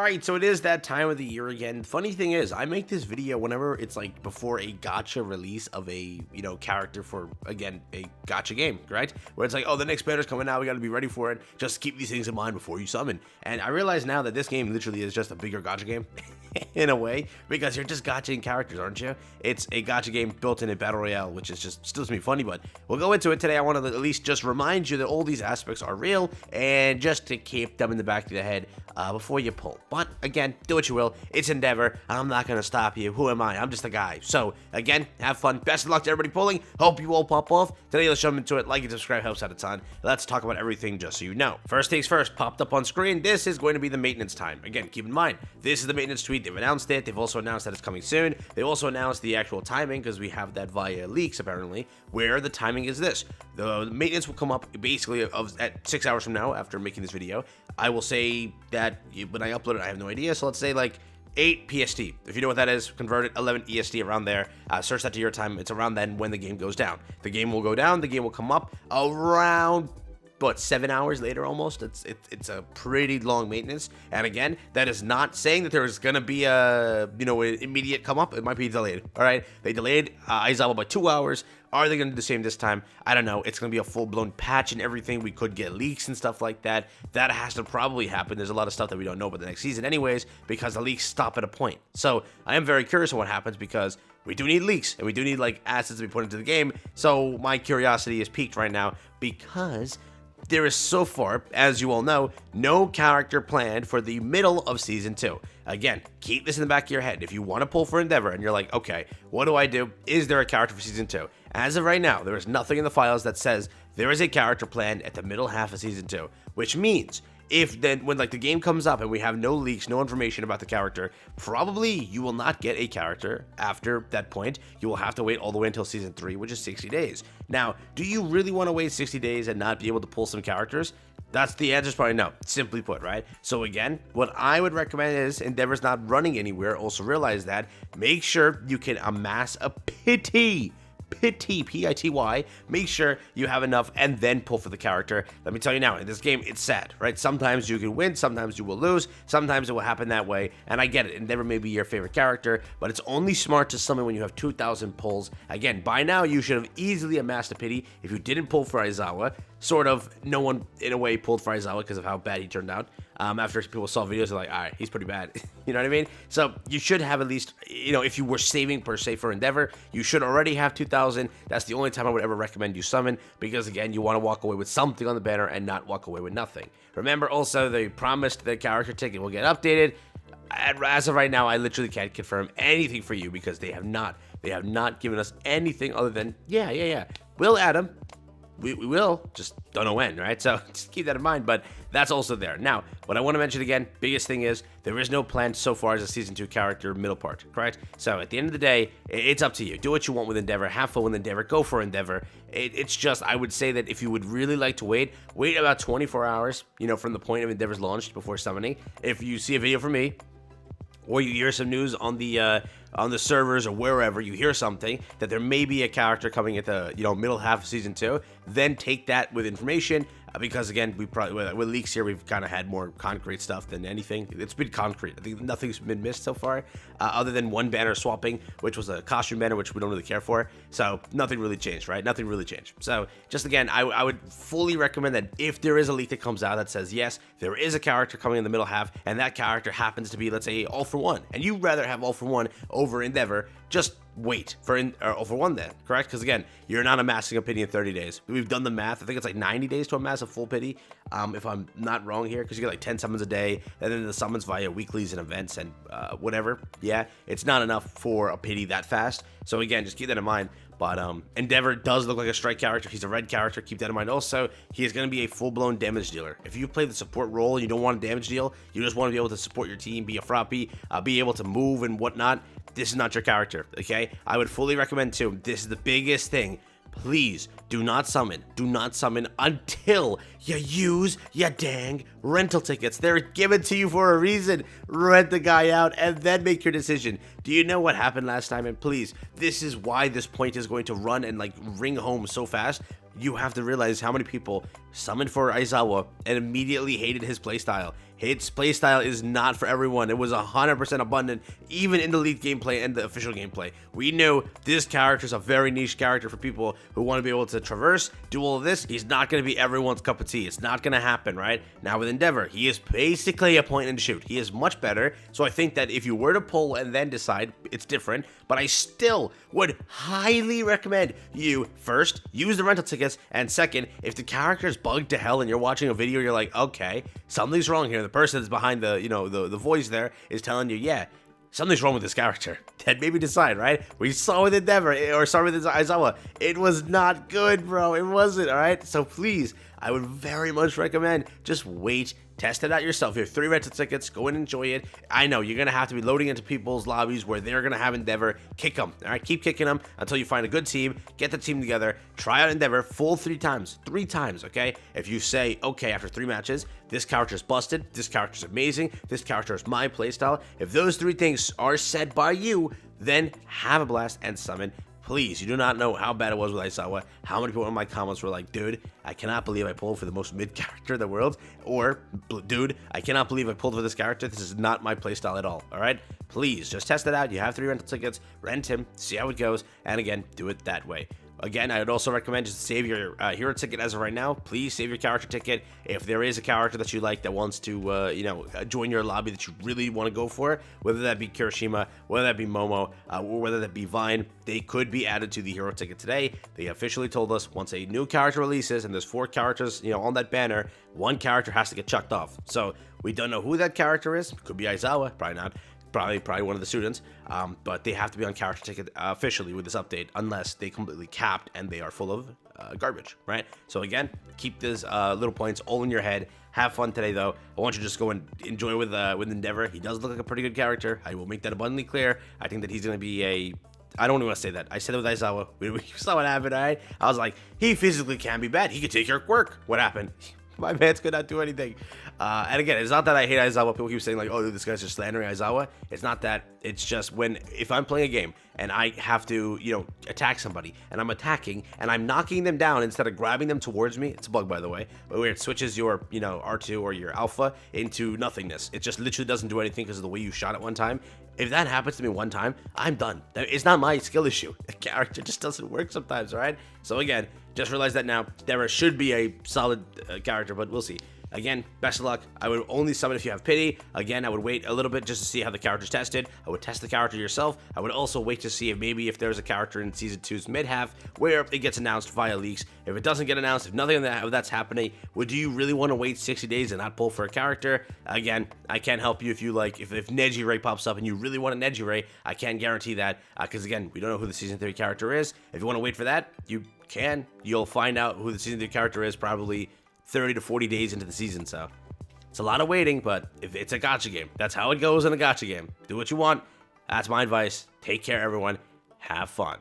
Alright, so it is that time of the year again. Funny thing is, I make this video whenever it's like before a gacha release of a, character for, again, a gacha game, right? Where it's like, oh, the next banner's coming out, we gotta be ready for it. Just keep these things in mind before you summon. And I realize now that this game literally is just a bigger gacha game. In a way, because you're just gachaing characters, aren't you? It's a gacha game built in a battle royale, which is just still to be funny, but we'll go into it today. I want to at least just remind you that all these aspects are real, and just to keep them in the back of your head before you pull. But again, do what you will. It's Endeavor. I'm not gonna stop you. Who am I? I'm just a guy. So again, have fun. Best of luck to everybody pulling. Hope you all pop off. Today, let's jump into it. Like and subscribe helps out a ton. Let's talk about everything just so you know. First things first, popped up on screen. This is going to be the maintenance time. Again, keep in mind, this is the maintenance tweet. They've announced it. They've also announced that it's coming soon. They also announced the actual timing, because we have that via leaks apparently, where the timing is this. The maintenance will come up basically at 6 hours from now after making this video. I will say that when I upload it, I have no idea. So let's say like 8 PST. If you know what that is, convert it, 11 EST around there. Search that to your time. It's around then when the game goes down. The game will go down. The game will come up around, what, 7 hours later almost. It's a pretty long maintenance. And again, that is not saying that there's gonna be a an immediate come up. It might be delayed. All right, they delayed Aizawa by 2 hours. Are they gonna do the same this time? I don't know. It's gonna be a full-blown patch and everything. We could get leaks and stuff like that. That has to probably happen. There's a lot of stuff that we don't know about the next season anyways, because the leaks stop at a point. So I am very curious on what happens, because we do need leaks and we do need like assets to be put into the game. So my curiosity is piqued right now, because there is so far, as you all know, no character planned for the middle of Season 2. Again, keep this in the back of your head. If you want to pull for Endeavor and you're like, okay, what do I do? Is there a character for Season 2? As of right now, there is nothing in the files that says there is a character planned at the middle half of Season 2, which means when like the game comes up and we have no leaks, no information about the character, probably you will not get a character after that point. You will have to wait all the way until Season 3, which is 60 days. Now, do you really want to wait 60 days and not be able to pull some characters? That's the answer is probably no, simply put, right? So again, what I would recommend is Endeavor's not running anywhere. Also realize that. Make sure you can amass a pity, P-I-T-Y, make sure you have enough and then pull for the character. Let me tell you now, in this game, it's sad, right? Sometimes you can win, sometimes you will lose, sometimes it will happen that way, and I get it. Endeavor may be your favorite character, but it's only smart to summon when you have 2,000 pulls. Again, by now, you should have easily amassed a pity. If you didn't pull for Aizawa, sort of, no one, in a way, pulled for Aizawa because of how bad he turned out. After people saw videos, they're like, all right, he's pretty bad. You know what I mean? So you should have at least, if you were saving per se for Endeavor, you should already have 2,000. That's the only time I would ever recommend you summon, because again, you want to walk away with something on the banner and not walk away with nothing. Remember also, they promised the character ticket will get updated. As of right now, I literally can't confirm anything for you, because they have not given us anything other than, yeah, we'll add them. We will, just don't know when, right? So just keep that in mind, but that's also there. Now, what I want to mention again, biggest thing is, there is no plan so far as a Season 2 character middle part, correct? So at the end of the day, it's up to you. Do what you want with Endeavor, have fun with Endeavor, go for Endeavor. It's just, I would say that if you would really like to wait about 24 hours, from the point of Endeavor's launch before summoning. If you see a video from me, or you hear some news on the servers or wherever, you hear something that there may be a character coming at the middle half of Season 2, then take that with information, because again, we probably with leaks here, we've kind of had more concrete stuff than anything. It's been concrete. I think nothing's been missed so far, other than one banner swapping, which was a costume banner, which we don't really care for. So nothing really changed, right? Nothing really changed. So just again, I would fully recommend that if there is a leak that comes out that says yes, there is a character coming in the middle half, and that character happens to be, let's say, All For One, and you'd rather have All For One over Endeavor, just wait for All For One then, correct? Because again, you're not amassing a pity in 30 days. We've done the math. I think it's like 90 days to amass a full pity, if I'm not wrong here, because you get like 10 summons a day, and then the summons via weeklies and events and whatever. Yeah, it's not enough for a pity that fast. So again, just keep that in mind. But Endeavor does look like a strike character. He's a red character. Keep that in mind. Also, he is going to be a full-blown damage dealer. If you play the support role and you don't want a damage deal, you just want to be able to support your team, be a Froppy, be able to move and whatnot, this is not your character, okay? I would fully recommend, too, this is the biggest thing. Please do not summon. Do not summon until you use your dang rental tickets. They're given to you for a reason. Rent the guy out and then make your decision. Do you know what happened last time? And please, this is why this point is going to run and like ring home so fast. You have to realize how many people summoned for Aizawa and immediately hated his playstyle. His playstyle is not for everyone. It was 100% abundant, even in the leaked gameplay and the official gameplay. We knew this character is a very niche character for people who want to be able to traverse, do all of this. He's not going to be everyone's cup of tea. It's not going to happen, right? Now with Endeavor, he is basically a point and shoot. He is much better. So I think that if you were to pull and then decide, it's different. But I still would highly recommend you first use the rental tickets, and second, if the character is bugged to hell and you're watching a video, you're like, okay, something's wrong here. The person that's behind the, the voice there is telling you, yeah, something's wrong with this character. Then maybe decide, right? We saw with Endeavor, or sorry, with Aizawa, it was not good, bro. It wasn't, all right? So please, I would very much recommend just wait, test it out yourself. You have 3 rental tickets, go and enjoy it. I know you're gonna have to be loading into people's lobbies where they're gonna have Endeavor. Kick them, all right? Keep kicking them until you find a good team. Get the team together. Try out Endeavor full 3 times, okay? If you say, okay, after 3 matches, this character's busted, this character's amazing, this character is my playstyle. If those 3 things are said by you, then have a blast and summon. Please, you do not know how bad it was with Aizawa. How many people in my comments were like, dude, I cannot believe I pulled for the most mid character in the world. Or, dude, I cannot believe I pulled for this character. This is not my playstyle at all, all right? Please, just test it out. You have 3 rental tickets. Rent him. See how it goes. And again, do it that way. Again, I would also recommend just save your hero ticket as of right now. Please save your character ticket. If there is a character that you like that wants to, join your lobby that you really want to go for, whether that be Kirishima, whether that be Momo, or whether that be Vine, they could be added to the hero ticket today. They officially told us once a new character releases and there's 4 characters, on that banner, 1 character has to get chucked off. So we don't know who that character is. Could be Aizawa, probably not. Probably one of the students, but they have to be on character ticket officially with this update, unless they completely capped and they are full of garbage, right? So again, keep these little points all in your head. Have fun today, though. I want you to just go and enjoy with Endeavor. He does look like a pretty good character. I will make that abundantly clear. I think that he's going to be a... I don't even want to say that. I said it with Aizawa. We saw what happened, all right? I was like, he physically can be bad. He could take your quirk. What happened? My man's could not do anything. And again, it's not that I hate Aizawa. People keep saying like, oh, this guy's just slandering Aizawa. It's not that. It's just if I'm playing a game and I have to, attack somebody and I'm attacking and I'm knocking them down instead of grabbing them towards me. It's a bug, by the way, but where it switches your, R2 or your alpha into nothingness. It just literally doesn't do anything because of the way you shot it one time. If that happens to me one time, I'm done. It's not my skill issue. The character just doesn't work sometimes, all right? So again, just realize that now. There should be a solid character, but we'll see. Again, best of luck. I would only summon if you have pity. Again, I would wait a little bit just to see how the character's tested. I would test the character yourself. I would also wait to see if there's a character in Season 2's mid-half where it gets announced via leaks. If it doesn't get announced, if nothing of that's happening, would you really want to wait 60 days and not pull for a character? Again, I can't help you if you like, if Neji Ray pops up and you really want a Neji Ray, I can't guarantee that because again, we don't know who the Season 3 character is. If you want to wait for that, you can. You'll find out who the Season 3 character is probably 30 to 40 days into the season, so it's a lot of waiting, but if it's a gacha game, that's how it goes in a gacha game. Do what you want. That's my advice. Take care, everyone. Have fun.